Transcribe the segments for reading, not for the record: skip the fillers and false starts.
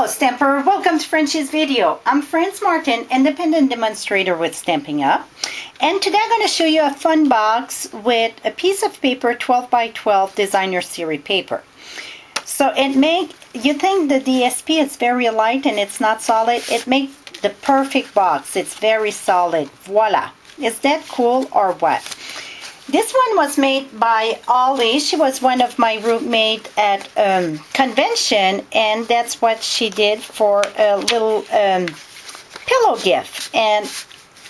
Hello Stamper, welcome to Frenchie's video. I'm Franz Martin, independent demonstrator with Stampin' Up. And today I'm going to show you a fun box with a piece of paper, 12 by 12 designer series paper. So you think the DSP is very light and it's not solid, it makes the perfect box. It's very solid. Voila. Is that cool or what? This one was made by Ollie. She was one of my roommates at convention, and that's what she did for a little pillow gift. And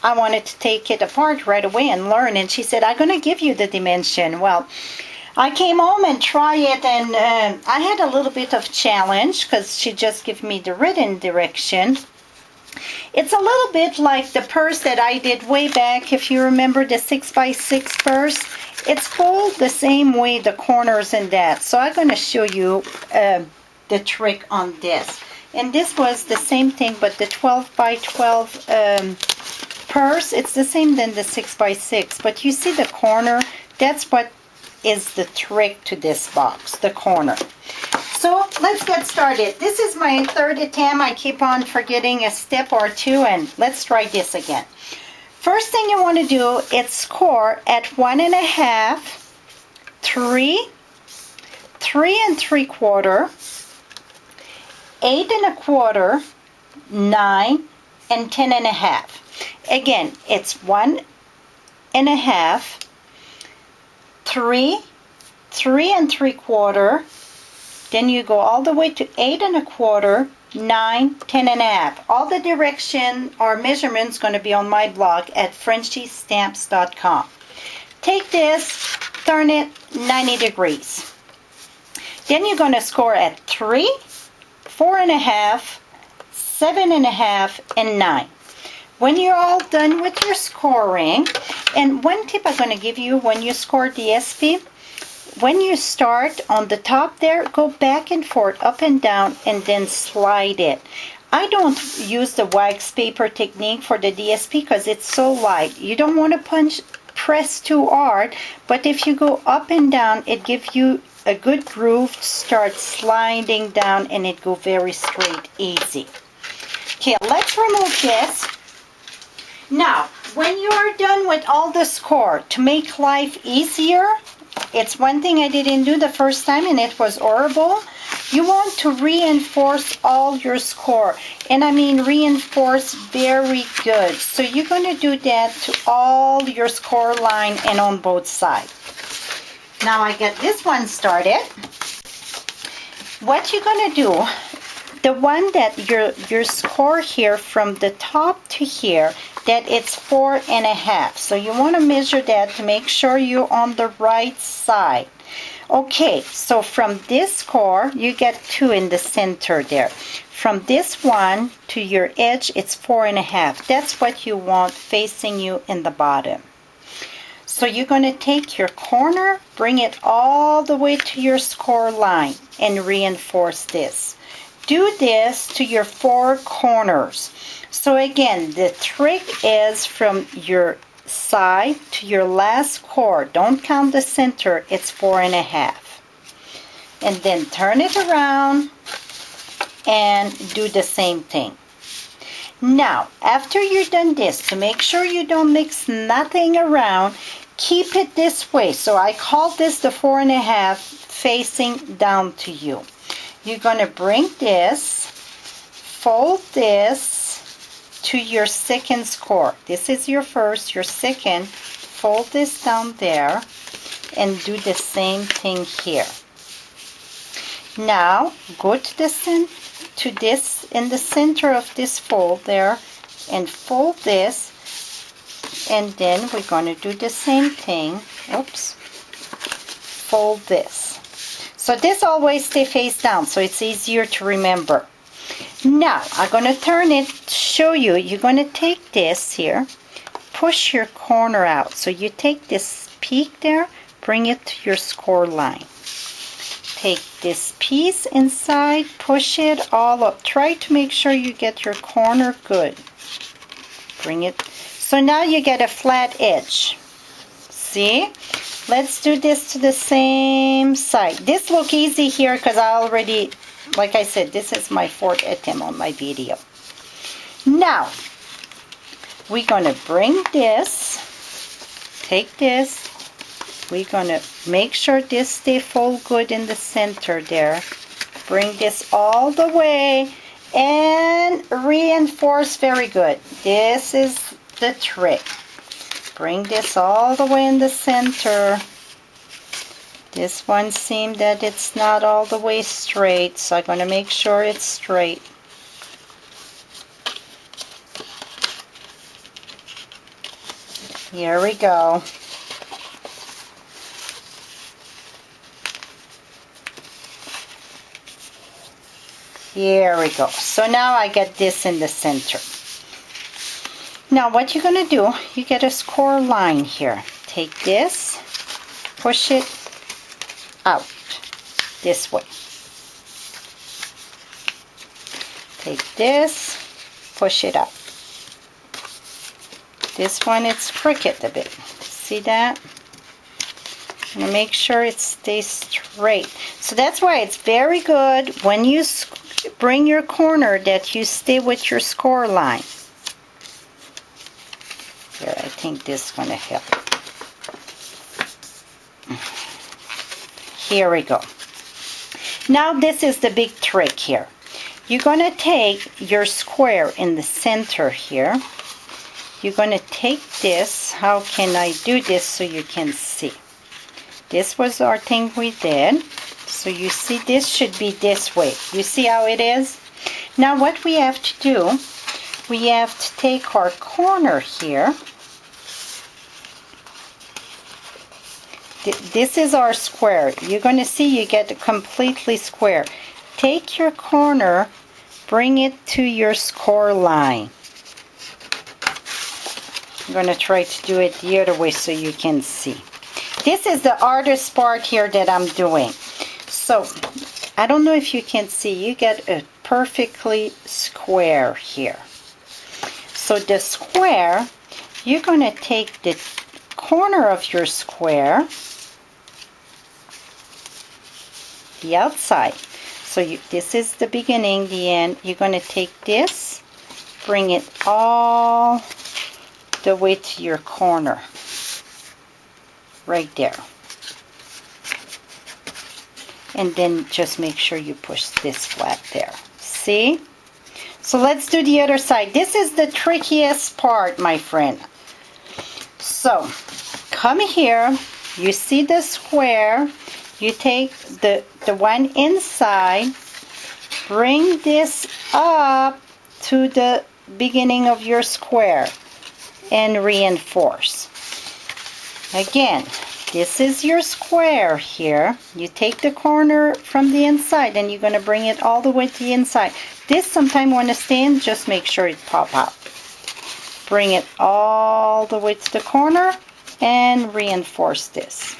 I wanted to take it apart right away and learn. And she said, I'm going to give you the dimension. Well, I came home and tried it, and I had a little bit of challenge because she just gave me the written direction. It's a little bit like the purse that I did way back, if you remember the 6x6 purse. It's folded the same way, the corners and that. So I'm going to show you the trick on this. And this was the same thing, but the 12 by 12 purse, it's the same than the 6x6. But you see the corner? That's what is the trick to this box, the corner. So let's get started. This is my third attempt. I keep on forgetting a step or two, and let's try this again. First thing you want to do is score at 1.5, 3, 3 3/4, 8 1/4, 9, and 10.5. Again, it's 1.5, 3, 3 3/4. Then you go all the way to 8 1/4, 9, 10.5. All the direction or measurements going to be on my blog at FrenchieStamps.com. Take this, turn it 90 degrees. Then you're going to score at 3, 4.5, 7.5, and 9. When you're all done with your scoring, and one tip I'm going to give you when you score DSP, when you start on the top there, go back and forth, up and down, and then slide it. I don't use the wax paper technique for the DSP because it's so light. You don't want to press too hard, but if you go up and down, it gives you a good groove to start sliding down, and it go very straight, easy. Okay, let's remove this. Now, when you are done with all the score, to make life easier, it's one thing I didn't do the first time and it was horrible. You want to reinforce all your score. And I mean reinforce very good. So you're going to do that to all your score line and on both sides. Now I get this one started. What you're going to do, the one that your score here from the top to here, that it's 4.5. So you want to measure that to make sure you're on the right side. Okay, so from this score, you get 2 in the center there. From this one to your edge, it's 4.5. That's what you want facing you in the bottom. So you're going to take your corner, bring it all the way to your score line, and reinforce this. Do this to your 4 corners. So again, the trick is from your side to your last score. Don't count the center, it's 4.5. And then turn it around and do the same thing. Now, after you're done this, to make sure you don't mix nothing around, keep it this way. So I call this the 4.5 facing down to you. You're going to bring this, fold this to your second score. This is your first, your second. Fold this down there and do the same thing here. Now go to this in the center of this fold there and fold this, and then we're going to do the same thing. Oops. Fold this. So this always stay face down, so it's easier to remember. Now, I'm going to turn it to show you. You're going to take this here, push your corner out. So you take this peak there, bring it to your score line. Take this piece inside, push it all up. Try to make sure you get your corner good. Bring it. So now you get a flat edge. See? Let's do this to the same side. This look easy here because I already Like I said, this is my 4th attempt on my video. Now, we're going to bring this, take this, we're going to make sure this stay full good in the center there. Bring this all the way and reinforce very good. This is the trick. Bring this all the way in the center. This one seems that it's not all the way straight, so I'm going to make sure it's straight. Here we go. Here we go. So now I get this in the center. Now what you're going to do, you get a score line here. Take this, push it out this way. Take this, push it out. This one, it's crooked a bit. See that? I'm going to make sure it stays straight. So that's why it's very good when you bring your corner that you stay with your score line. Here, I think this is going to help. Here we go. Now this is the big trick here. You're going to take your square in the center here. You're going to take this. How can I do this so you can see? This was our thing we did. So you see this should be this way. You see how it is? Now what we have to do, we have to take our corner here. This is our square. You're going to see you get it completely square. Take your corner, bring it to your score line. I'm going to try to do it the other way so you can see. This is the hardest part here that I'm doing. So, I don't know if you can see, you get a perfectly square here. So the square, you're going to take the corner of your square, the outside. So this is the beginning, the end. You're going to take this, bring it all the way to your corner. Right there. And then just make sure you push this flat there. See? So let's do the other side. This is the trickiest part, my friend. So, come here. You see the square. You take the one inside. Bring this up to the beginning of your square. And reinforce. Again, this is your square here. You take the corner from the inside and you're going to bring it all the way to the inside. This sometimes want to stand, just make sure it pop out. Bring it all the way to the corner and reinforce this.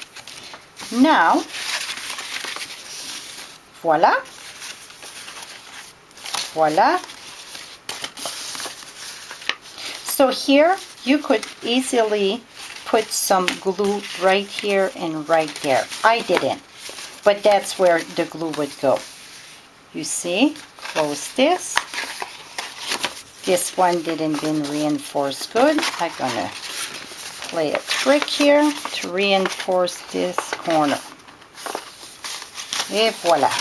Now, voila. Voila. So here you could easily put some glue right here and right there. I didn't, but that's where the glue would go. You see? Close this. This one didn't been reinforced good. I'm gonna play a trick here to reinforce this corner. Et voila.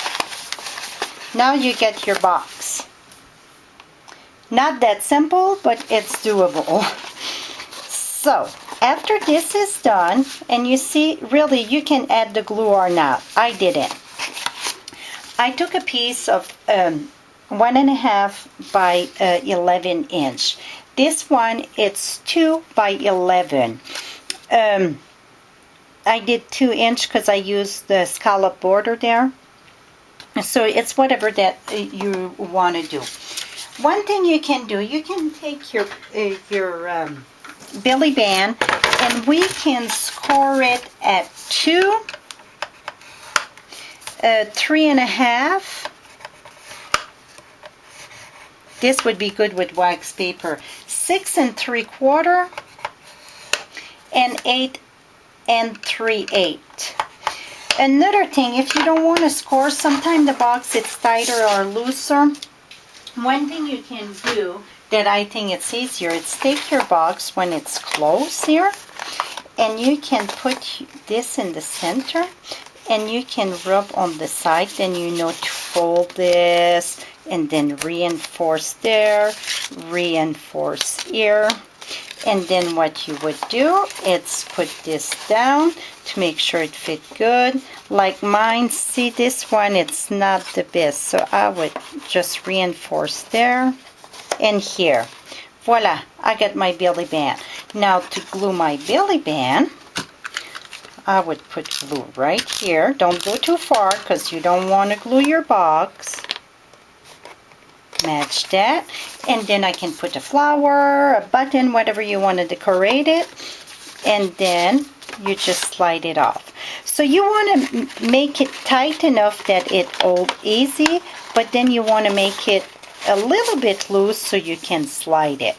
Now you get your box. Not that simple, but it's doable. So, after this is done, and you see, really, you can add the glue or not. I didn't. I took a piece of 1.5 by 11 inch. This one, it's 2 by 11. I did 2 inch because I used the scallop border there. So it's whatever that you want to do. One thing you can do, you can take your belly band, and we can score it at 2, 3.5. This would be good with wax paper. 6 3/4, and 8 3/8. Another thing, if you don't want to score, sometimes the box is tighter or looser. One thing you can do that I think it's easier, is take your box when it's closed here, and you can put this in the center, and you can rub on the side, then you know to fold this, and then reinforce there, reinforce here. And then what you would do is put this down to make sure it fit good. Like mine, see this one, it's not the best. So I would just reinforce there and here. Voila, I got my belly band. Now to glue my belly band, I would put glue right here. Don't go too far because you don't want to glue your box. Match that, and then I can put a flower, a button, whatever you want to decorate it, and then you just slide it off. So you want to make it tight enough that it holds easy, but then you want to make it a little bit loose so you can slide it.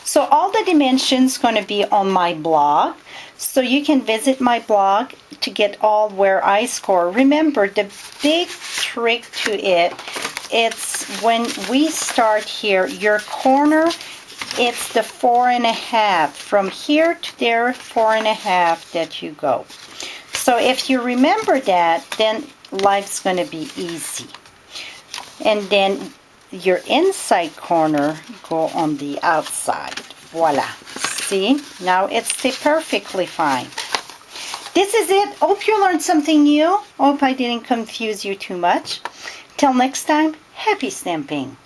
So all the dimensions going to be on my blog, so you can visit my blog to get all where I score. Remember, the big trick to it, it's when we start here, your corner, it's the 4.5. From here to there, 4.5 that you go. So if you remember that, then life's going to be easy. And then your inside corner go on the outside. Voila. See? Now it's perfectly fine. This is it. Hope you learned something new. Hope I didn't confuse you too much. Till next time, happy stamping.